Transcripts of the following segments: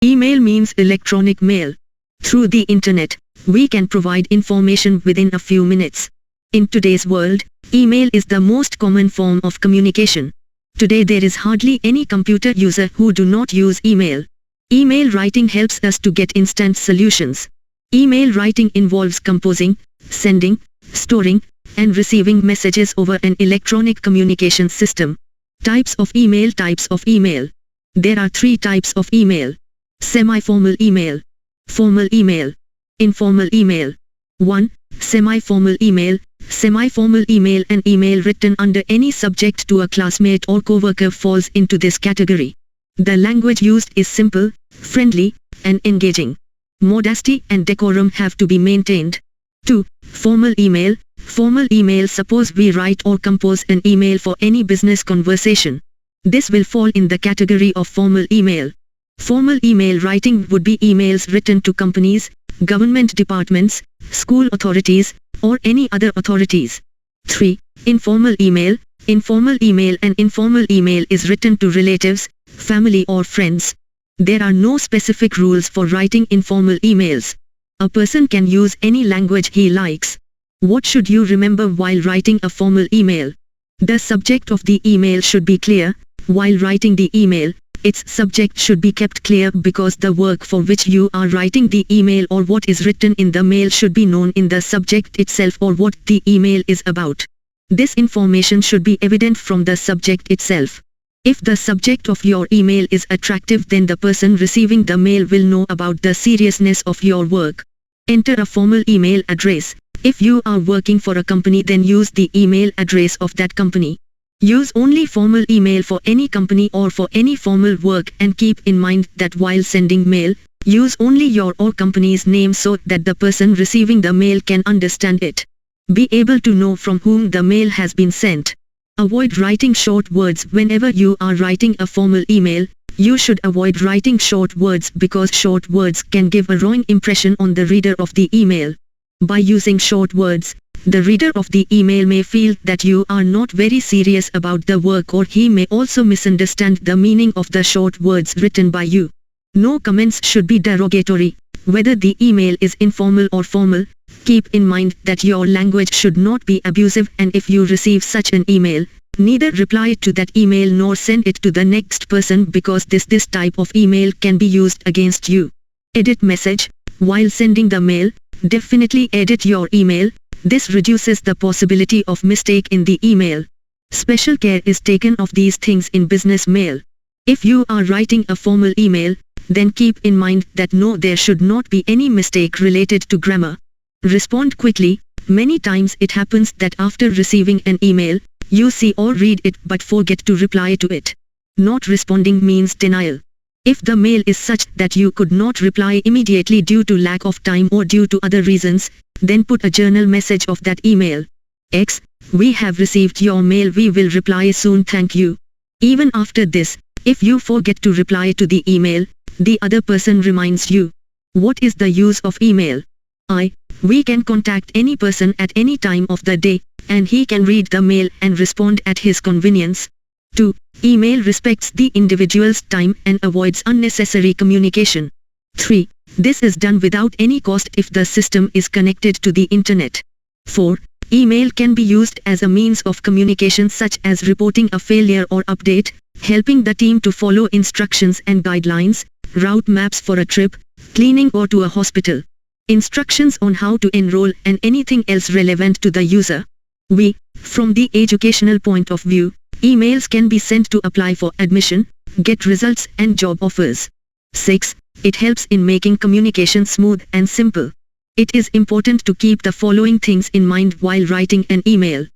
Email means electronic mail. Through the internet, we can provide information within a few minutes. In today's world, email is the most common form of communication. Today there is hardly any computer user who do not use email. Email writing helps us to get instant solutions. Email writing involves composing, sending, storing, and receiving messages over an electronic communication system. Types of email. There are 3 types of email. Semi-formal email, formal email, informal email. 1. Semi-formal email. Semi-formal email, an email written under any subject to a classmate or coworker, falls into this category. The language used is simple, friendly, and engaging. Modesty and decorum have to be maintained. 2. Formal email. Formal email. Suppose we write or compose an email for any business conversation. This will fall in the category of formal email. Formal email writing would be emails written to companies, government departments, school authorities, or any other authorities. 3. Informal email. Informal email. An informal email is written to relatives, family or friends. There are no specific rules for writing informal emails. A person can use any language he likes. What should you remember while writing a formal email? The subject of the email should be clear. While writing the email, its subject should be kept clear because the work for which you are writing the email or what is written in the mail should be known in the subject itself or what the email is about. This information should be evident from the subject itself. If the subject of your email is attractive, then the person receiving the mail will know about the seriousness of your work. Enter a formal email address. If you are working for a company, then use the email address of that company. Use only formal email for any company or for any formal work, and keep in mind that while sending mail, use only your or company's name so that the person receiving the mail can understand it. Be able to know from whom the mail has been sent. Avoid writing short words. Whenever you are writing a formal email, you should avoid writing short words because short words can give a wrong impression on the reader of the email. By using short words, the reader of the email may feel that you are not very serious about the work, or he may also misunderstand the meaning of the short words written by you. No comments should be derogatory. Whether the email is informal or formal, keep in mind that your language should not be abusive, and if you receive such an email, neither reply to that email nor send it to the next person because this type of email can be used against you. Edit message. While sending the mail, definitely edit your email. This reduces the possibility of mistake in the email. Special care is taken of these things in business mail. If you are writing a formal email, then keep in mind that there should not be any mistake related to grammar. Respond quickly. Many times it happens that after receiving an email, you see or read it but forget to reply to it. Not responding means denial. If the mail is such that you could not reply immediately due to lack of time or due to other reasons, then put a journal message of that email. X. We have received your mail. We will reply soon. Thank you. Even after this, if you forget to reply to the email, the other person reminds you. What is the use of email? I. We can contact any person at any time of the day, and he can read the mail and respond at his convenience. 2. Email respects the individual's time and avoids unnecessary communication. 3. This is done without any cost if the system is connected to the internet. 4. Email can be used as a means of communication such as reporting a failure or update, helping the team to follow instructions and guidelines, route maps for a trip, cleaning or to a hospital, instructions on how to enroll, and anything else relevant to the user. From the educational point of view, emails can be sent to apply for admission, get results and job offers. 6. It helps in making communication smooth and simple. It is important to keep the following things in mind while writing an email.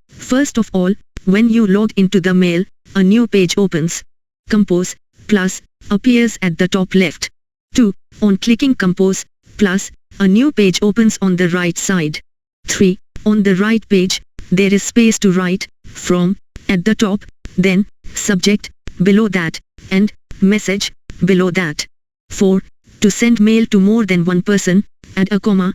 First of all, when you log into the mail, a new page opens. Compose, plus, appears at the top left. 2. On clicking Compose, plus, a new page opens on the right side. 3. On the right page, there is space to write, from, at the top, then, subject, below that, and, message, below that. 4. To send mail to more than one person, add a comma,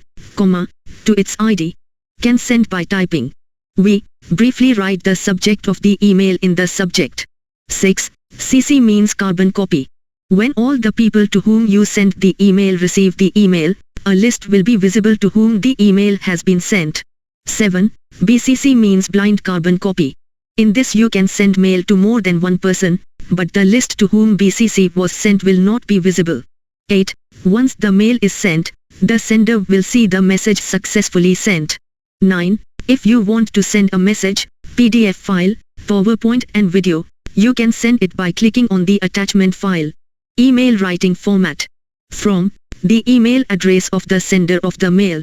to its ID. Can send by typing. We briefly write the subject of the email in the subject. 6. CC means carbon copy. When all the people to whom you sent the email receive the email, a list will be visible to whom the email has been sent. 7. BCC means blind carbon copy. In this you can send mail to more than one person, but the list to whom BCC was sent will not be visible. 8. Once the mail is sent, the sender will see the message successfully sent. 9. If you want to send a message, PDF file, PowerPoint and video, you can send it by clicking on the attachment file. Email writing format. From the email address of the sender of the mail.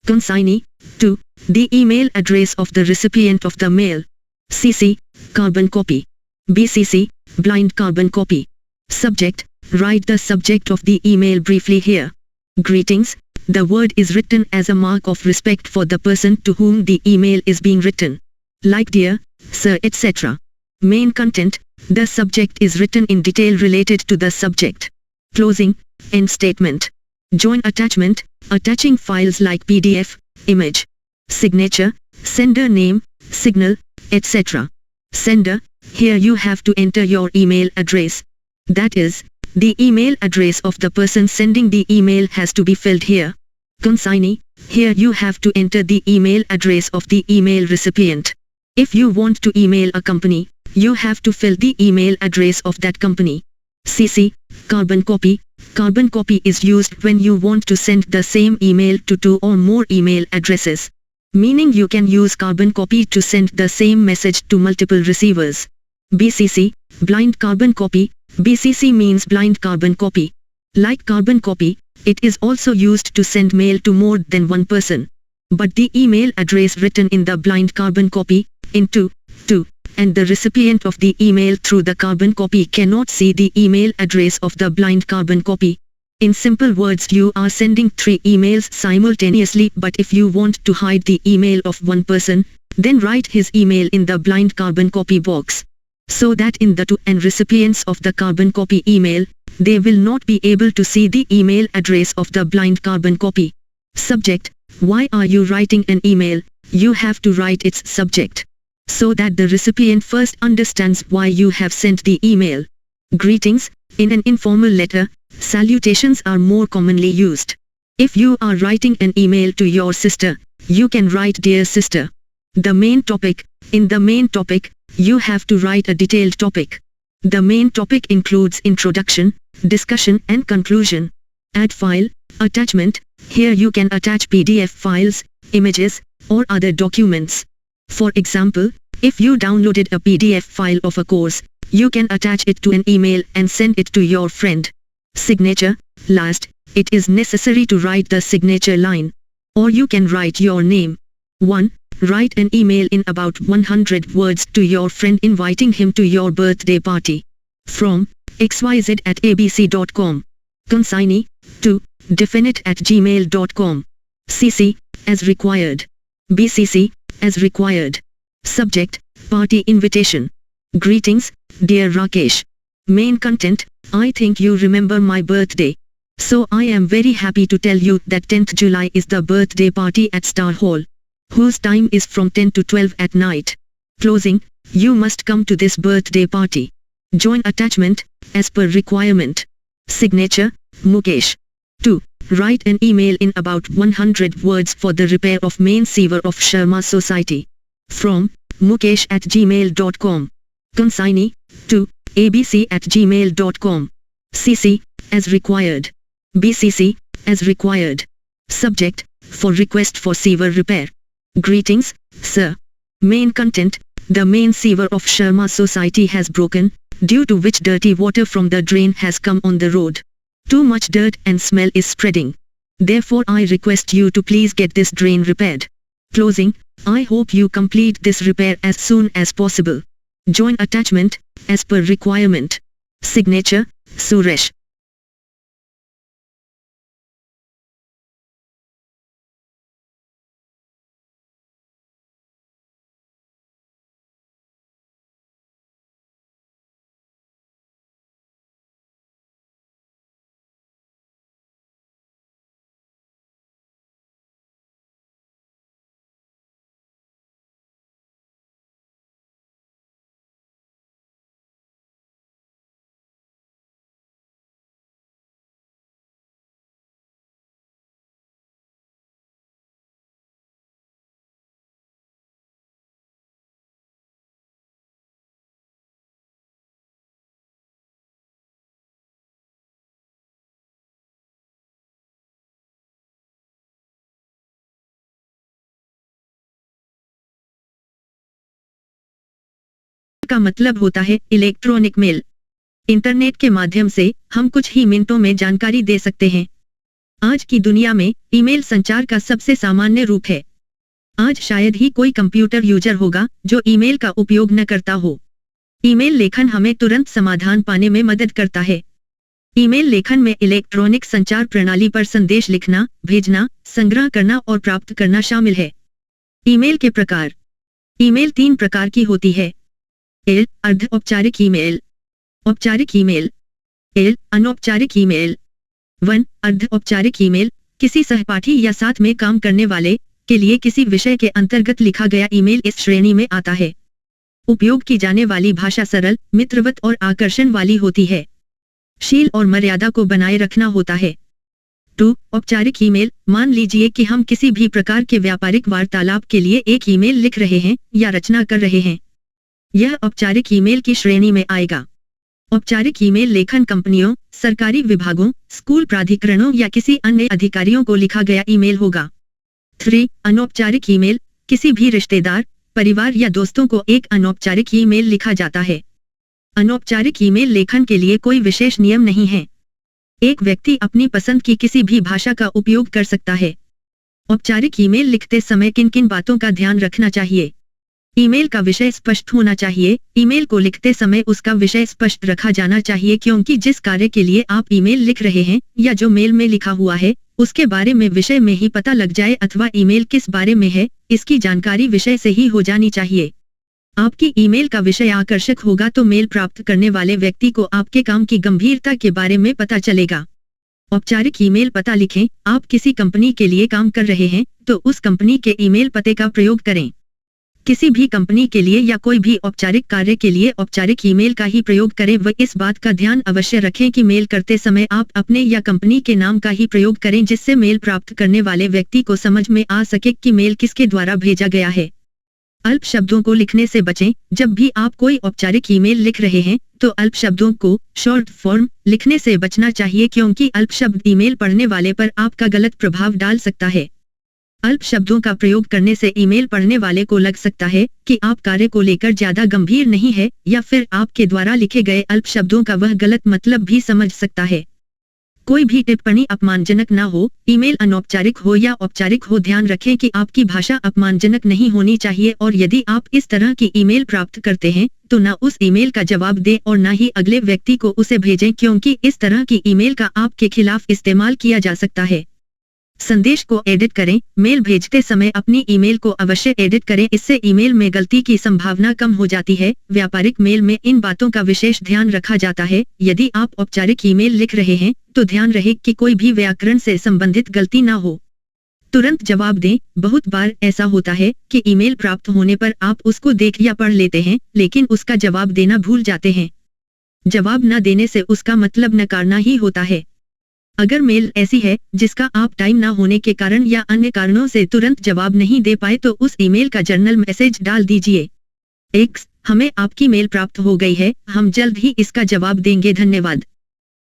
Consignee to the email address of the recipient of the mail. CC carbon copy. BCC blind carbon copy. Subject. Write the subject of the email briefly here. Greetings. The word is written as a mark of respect for the person to whom the email is being written. Like dear, sir, etc. Main content. The subject is written in detail related to the subject. Closing. End statement. Join attachment. Attaching files like PDF, image. Signature. Sender name, signal, etc. Sender. Here you have to enter your email address. That is, the email address of the person sending the email has to be filled here. Consignee. Here you have to enter the email address of the email recipient. If you want to email a company, you have to fill the email address of that company. CC carbon copy. Carbon copy is used when you want to send the same email to two or more email addresses. Meaning you can use carbon copy to send the same message to multiple receivers. BCC blind carbon copy. BCC means blind carbon copy. Like carbon copy, it is also used to send mail to more than one person. But the email address written in the blind carbon copy, into, to, and the recipient of the email through the carbon copy cannot see the email address of the blind carbon copy. In simple words, you are sending 3 emails simultaneously, but if you want to hide the email of one person, then write his email in the blind carbon copy box. So that in the to and recipients of the carbon copy email, they will not be able to see the email address of the blind carbon copy. Subject. Why are you writing an email? You have to write its subject, so that the recipient first understands why you have sent the email. Greetings. In an informal letter, salutations are more commonly used. If you are writing an email to your sister, you can write dear sister. The main topic. In the main topic, you have to write a detailed topic. The main topic includes introduction, discussion and conclusion. Add file, attachment. Here you can attach PDF files, images, or other documents. For example, if you downloaded a PDF file of a course, you can attach it to an email and send it to your friend. Signature. Last, it is necessary to write the signature line. Or you can write your name. 1. Write an email in about 100 words to your friend inviting him to your birthday party. From xyz@abc.com. Consignee. 2. definite@gmail.com. CC. As required. BCC. As required. Subject. Party invitation. Greetings, dear Rakesh. Main content. I think you remember my birthday. So I am very happy to tell you that 10th July is the birthday party at Star Hall, whose time is from 10 to 12 at night. Closing. You must come to this birthday party. Join attachment, as per requirement. Signature. Mukesh. 2. Write an email in about 100 words for the repair of main sewer of Sharma Society. From mukesh@gmail.com. Consignee. 2. abc@gmail.com. CC. As required. BCC. As required. Subject. For request for sewer repair. Greetings, sir. Main content. The main sewer of Sharma Society has broken, due to which dirty water from the drain has come on the road. Too much dirt and smell is spreading. Therefore I request you to please get this drain repaired. Closing. I hope you complete this repair as soon as possible. Join attachment, as per requirement. Signature. Suresh. का मतलब होता है electronic mail. Internet के माध्यम से हम कुछ ही मिनटों में जानकारी दे सकते हैं। आज की दुनिया में ईमेल संचार का सबसे सामान्य रूप है। आज शायद ही कोई कंप्यूटर यूजर होगा जो ईमेल का उपयोग न करता हो। ईमेल लेखन हमें तुरंत समाधान पाने में मदद करता है। ईमेल लेखन में इलेक्ट्रॉनिक संचार प्रणाली पर संदेश लिखना, भेजना, संग्रह करना और प्राप्त करना शामिल है। ईमेल के प्रकार। ईमेल 3 प्रकार की होती है। एल अर्ध औपचारिक ईमेल, औपचारिक ईमेल। एल अनौपचारिक ईमेल। 1 अर्ध औपचारिक ईमेल किसी सहपाठी या साथ में काम करने वाले के लिए किसी विषय के अंतर्गत लिखा गया ईमेल इस श्रेणी में आता है। उपयोग की जाने वाली भाषा सरल, मित्रवत और आकर्षण वाली होती है। शील और मर्यादा को बनाए रखना होता है। 2 औपचारिक ईमेल। मान लीजिए कि हम किसी भी प्रकार के व्यापारिक वार्तालाप के लिए एक ईमेल लिख रहे हैं या रचना कर रहे हैं। यह औपचारिक ईमेल की श्रेणी में आएगा। औपचारिक ईमेल लेखन कंपनियों, सरकारी विभागों, स्कूल प्राधिकरणों या किसी अन्य अधिकारियों को लिखा गया ईमेल होगा। 3 अनौपचारिक ईमेल। किसी भी रिश्तेदार, परिवार या दोस्तों को एक अनौपचारिक ईमेल लिखा जाता है। अनौपचारिक ईमेल लेखन के लिए कोई विशेष नियम नहीं है। एक व्यक्ति अपनी पसंद की किसी भी भाषा का उपयोग कर सकता है। औपचारिक ईमेल लिखते समय किन किन बातों का ध्यान रखना चाहिए? ईमेल का विषय स्पष्ट होना चाहिए। ईमेल को लिखते समय उसका विषय स्पष्ट रखा जाना चाहिए, क्योंकि जिस कार्य के लिए आप ईमेल लिख रहे हैं या जो मेल में लिखा हुआ है उसके बारे में विषय में ही पता लग जाए, अथवा ईमेल किस बारे में है इसकी जानकारी विषय से ही हो जानी चाहिए। आपकी ईमेल का विषय आकर्षक होगा तो मेल प्राप्त करने वाले व्यक्ति को आपके काम की गंभीरता के बारे में पता चलेगा। औपचारिक ईमेल पता लिखें। आप किसी कंपनी के लिए काम कर रहे हैं तो उस कंपनी के ईमेल पते का प्रयोग करें। किसी भी कंपनी के लिए या कोई भी औपचारिक कार्य के लिए औपचारिक ईमेल का ही प्रयोग करें। व इस बात का ध्यान अवश्य रखें कि मेल करते समय आप अपने या कंपनी के नाम का ही प्रयोग करें, जिससे मेल प्राप्त करने वाले व्यक्ति को समझ में आ सके कि मेल किसके द्वारा भेजा गया है। अल्प शब्दों को लिखने से बचें। जब भी आप कोई औपचारिक ईमेल लिख रहे हैं तो अल्प शब्दों को, शॉर्ट फॉर्म, लिखने से बचना चाहिए, क्योंकि अल्प शब्द ईमेल पढ़ने वाले पर आपका गलत प्रभाव डाल सकता है। अल्प शब्दों का प्रयोग करने से ईमेल पढ़ने वाले को लग सकता है कि आप कार्य को लेकर ज्यादा गंभीर नहीं है, या फिर आपके द्वारा लिखे गए अल्प शब्दों का वह गलत मतलब भी समझ सकता है। कोई भी टिप्पणी अपमानजनक न हो। ईमेल अनौपचारिक हो या औपचारिक हो, ध्यान रखें कि आपकी भाषा अपमानजनक नहीं होनी चाहिए, और यदि आप इस तरह की ईमेल प्राप्त करते हैं तो न उस ईमेल का जवाब दें और न ही अगले व्यक्ति को उसे भेजें, क्योंकि इस तरह की ईमेल का आपके खिलाफ इस्तेमाल किया जा सकता है। संदेश को एडिट करें। मेल भेजते समय अपनी ईमेल को अवश्य एडिट करें, इससे ईमेल में गलती की संभावना कम हो जाती है। व्यापारिक मेल में इन बातों का विशेष ध्यान रखा जाता है। यदि आप औपचारिक ईमेल लिख रहे हैं तो ध्यान रहे कि कोई भी व्याकरण से संबंधित गलती न हो। तुरंत जवाब दें। बहुत बार ऐसा होता है कि ईमेल प्राप्त होने पर आप उसको देख या पढ़ लेते हैं, लेकिन उसका जवाब देना भूल जाते हैं। जवाब न देने से उसका मतलब नकारना ही होता है। अगर मेल ऐसी है जिसका आप टाइम ना होने के कारण या अन्य कारणों से तुरंत जवाब नहीं दे पाए तो उस ईमेल का जर्नल मैसेज डाल दीजिए। एक्स, हमें आपकी मेल प्राप्त हो गई है, हम जल्द ही इसका जवाब देंगे, धन्यवाद।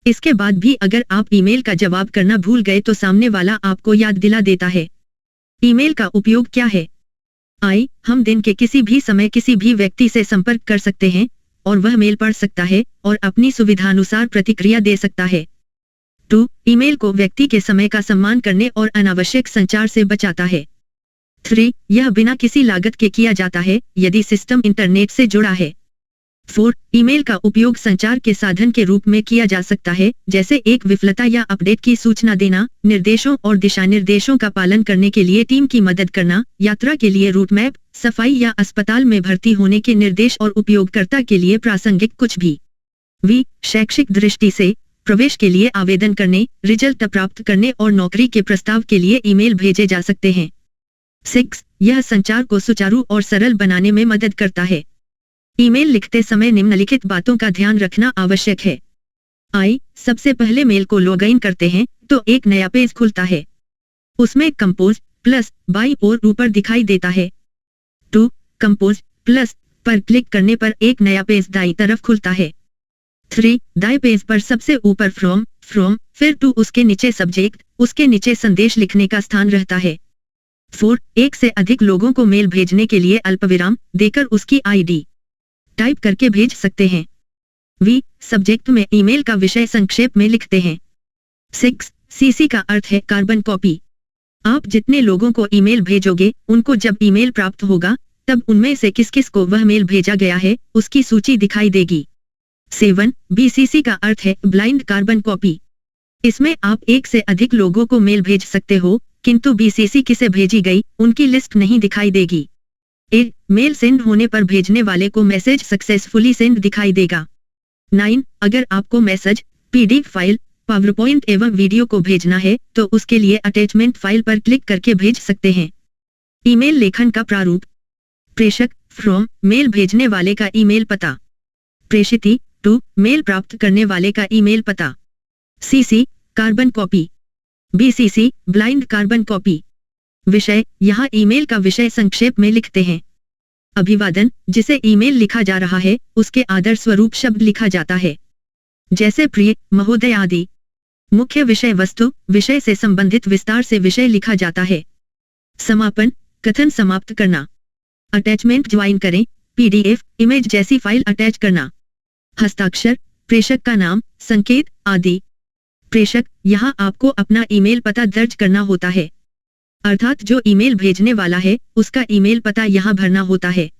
इसके बाद भी अगर आप ईमेल का जवाब करना भूल गए तो सामने वाला आपको याद दिला देता है। ईमेल का उपयोग क्या है? आई, हम दिन के किसी भी समय किसी भी व्यक्ति से संपर्क कर सकते हैं और वह मेल पढ़ सकता है और अपनी सुविधानुसार प्रतिक्रिया दे सकता है। 2 ईमेल को व्यक्ति के समय का सम्मान करने और अनावश्यक संचार से बचाता है। 3 यह बिना किसी लागत के किया जाता है यदि सिस्टम इंटरनेट से जुड़ा है। 4 ईमेल का उपयोग संचार के साधन के रूप में किया जा सकता है, जैसे एक विफलता या अपडेट की सूचना देना, निर्देशों और दिशानिर्देशों का पालन करने के लिए टीम की मदद करना, यात्रा के लिए रूट मैप, सफाई या अस्पताल में भर्ती होने के निर्देश और उपयोगकर्ता के लिए प्रासंगिक कुछ भी। वी शैक्षिक दृष्टि से प्रवेश के लिए आवेदन करने, रिजल्ट प्राप्त करने और नौकरी के प्रस्ताव के लिए ईमेल भेजे जा सकते हैं। 6 यह संचार को सुचारू और सरल बनाने में मदद करता है। ईमेल लिखते समय निम्नलिखित बातों का ध्यान रखना आवश्यक है। आई, सबसे पहले मेल को लॉगिन करते हैं तो एक नया पेज खुलता है। उसमें कंपोज प्लस बाईं ओर ऊपर दिखाई देता है। 2 कंपोज प्लस पर क्लिक करने पर एक नया पेज दाईं तरफ खुलता है। 3 दाएं पेज पर सबसे ऊपर फ्रॉम, फिर टू, उसके नीचे सब्जेक्ट, उसके नीचे संदेश लिखने का स्थान रहता है। 4 एक से अधिक लोगों को मेल भेजने के लिए अल्पविराम देकर उसकी आईडी टाइप करके भेज सकते हैं। वी सब्जेक्ट में ईमेल का विषय संक्षेप में लिखते हैं। 6 सीसी का अर्थ है कार्बन कॉपी। आप जितने लोगों को ईमेल भेजोगे उनको जब ईमेल प्राप्त होगा तब उनमें से किस किस को वह मेल भेजा गया है उसकी सूची दिखाई देगी। 7 बीसीसी का अर्थ है ब्लाइंड कार्बन कॉपी। इसमें आप एक से अधिक लोगों को मेल भेज सकते हो किंतु बीसीसी किसे भेजी गई उनकी लिस्ट नहीं दिखाई देगी। 8 मेल सेंड होने पर भेजने वाले को मैसेज सक्सेसफुली सेंड दिखाई देगा। 9 अगर आपको message PDF file power point एवं वीडियो को भेजना है तो उसके लिए अटैचमेंट फाइल पर क्लिक करके भेज सकते हैं। ईमेल लेखन का प्रारूप। प्रेषक फ्रॉम मेल भेजने वाले का ईमेल पता। प्रेषिती टू मेल प्राप्त करने वाले का ईमेल पता। CC carbon copy. BCC blind carbon copy. विषय यहाँ ईमेल का विषय संक्षेप में लिखते हैं। अभिवादन जिसे ईमेल लिखा जा रहा है उसके आदर स्वरूप शब्द लिखा जाता है जैसे प्रिय महोदय आदि। मुख्य विषय वस्तु विषय से संबंधित विस्तार से विषय लिखा जाता है। समापन कथन समाप्त करना। अटैचमेंट ज्वाइन करें पीडीएफ इमेज जैसी फाइल अटैच करना। हस्ताक्षर प्रेषक का नाम संकेत आदि। प्रेषक यहाँ आपको अपना ईमेल पता दर्ज करना होता है अर्थात जो ईमेल भेजने वाला है उसका ईमेल पता यहाँ भरना होता है।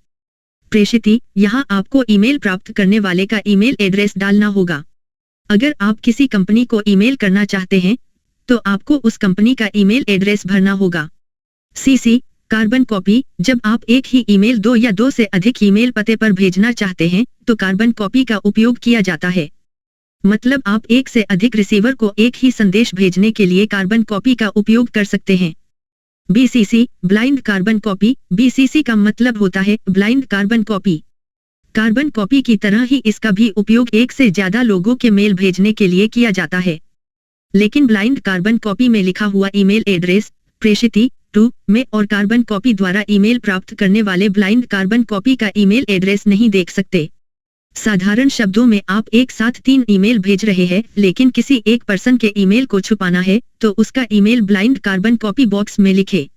प्रेषिती यहाँ आपको ईमेल प्राप्त करने वाले का ईमेल एड्रेस डालना होगा। अगर आप किसी कंपनी को ईमेल करना चाहते हैं तो आपको उस कंपनी का ईमेल एड्रेस भरना होगा। सीसी कार्बन कॉपी जब आप एक ही ईमेल 2 या 2 से अधिक ईमेल पते पर भेजना चाहते हैं तो कार्बन कॉपी का उपयोग किया जाता है। मतलब आप एक से अधिक रिसीवर को एक ही संदेश भेजने के लिए कार्बन कॉपी का उपयोग कर सकते हैं। BCC blind carbon copy. BCC का मतलब होता है blind carbon copy. Carbon copy की तरह ही इसका भी उपयोग एक से ज्यादा लोगों के मेल भेजने के लिए किया जाता है लेकिन ब्लाइंड कार्बन कॉपी में लिखा हुआ ईमेल एड्रेस प्रेषिती टू में और कार्बन कॉपी द्वारा ईमेल प्राप्त करने वाले ब्लाइंड कार्बन कॉपी का ईमेल एड्रेस नहीं देख सकते। साधारण शब्दों में आप एक साथ 3 ईमेल भेज रहे हैं लेकिन किसी एक पर्सन के ईमेल को छुपाना है तो उसका email blind carbon copy box में लिखे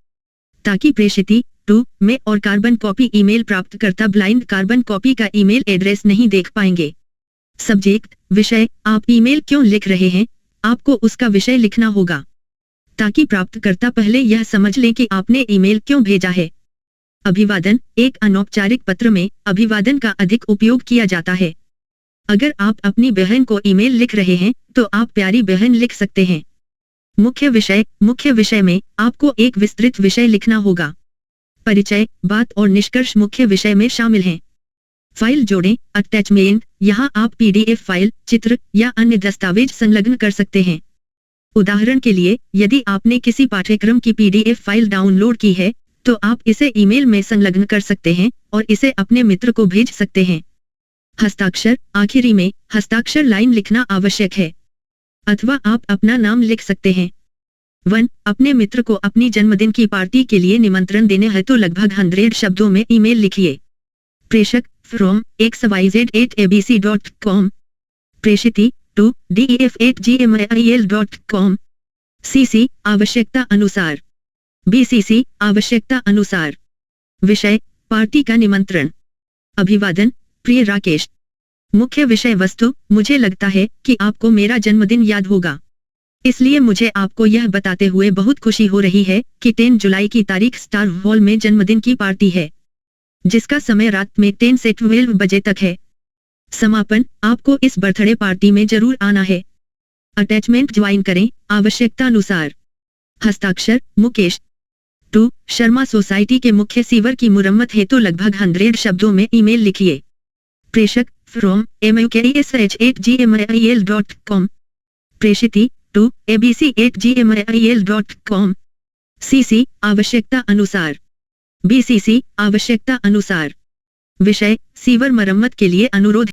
ताकि प्रेषिती टू में और कार्बन कॉपी ईमेल प्राप्त करता ब्लाइंड कार्बन कॉपी का ईमेल एड्रेस नहीं देख पाएंगे। सब्जेक्ट विषय आप ईमेल क्यों लिख रहे हैं आपको उसका विषय लिखना होगा ताकि प्राप्तकर्ता पहले यह समझ ले कि आपने ईमेल क्यों भेजा है। अभिवादन एक अनौपचारिक पत्र में अभिवादन का अधिक उपयोग किया जाता है। अगर आप अपनी बहन को ईमेल लिख रहे हैं तो आप प्यारी बहन लिख सकते हैं। मुख्य विषय में आपको एक विस्तृत विषय लिखना होगा। परिचय बात और निष्कर्ष मुख्य विषय में शामिल हैं। फाइल जोड़ें अटैचमेंट यहाँ आप पीडीएफ फाइल चित्र या अन्य दस्तावेज संलग्न कर सकते हैं। उदाहरण के लिए यदि आपने किसी पाठ्यक्रम की पीडीएफ फाइल डाउनलोड की है तो आप इसे ईमेल में संलग्न कर सकते हैं और इसे अपने मित्र को भेज सकते हैं। हस्ताक्षर आखिरी में हस्ताक्षर लाइन लिखना आवश्यक है अथवा आप अपना नाम लिख सकते हैं। 1 अपने मित्र को अपनी जन्मदिन की पार्टी के लिए निमंत्रण देने हेतु लगभग 100 शब्दों में ईमेल लिखिए। प्रेषक from xyz@abc.com प्रेषिती to def@gmail.com CC आवश्यकता अनुसार। बीसीसी आवश्यकता अनुसार। विषय पार्टी का निमंत्रण। अभिवादन प्रिय राकेश। मुख्य विषय वस्तु मुझे लगता है कि आपको मेरा जन्मदिन याद होगा इसलिए मुझे आपको यह बताते हुए बहुत खुशी हो रही है कि 10 जुलाई की तारीख स्टार हॉल में जन्मदिन की पार्टी है जिसका समय रात में 10 से 12 बजे तक है। समापन आपको इस बर्थडे पार्टी में जरूर आना है। अटैचमेंट ज्वाइन करें आवश्यकता अनुसार। हस्ताक्षर मुकेश टू शर्मा सोसाइटी के मुख्य सीवर की मुरम्मत हेतु लगभग 100 शब्दों में ईमेल लिखिए। प्रेषक from mukesh@gmail.com प्रेषिती to abc@gmail.com CC आवश्यकता अनुसार। बीसीसी आवश्यकता अनुसार। विषय सीवर मरम्मत के लिए अनुरोध।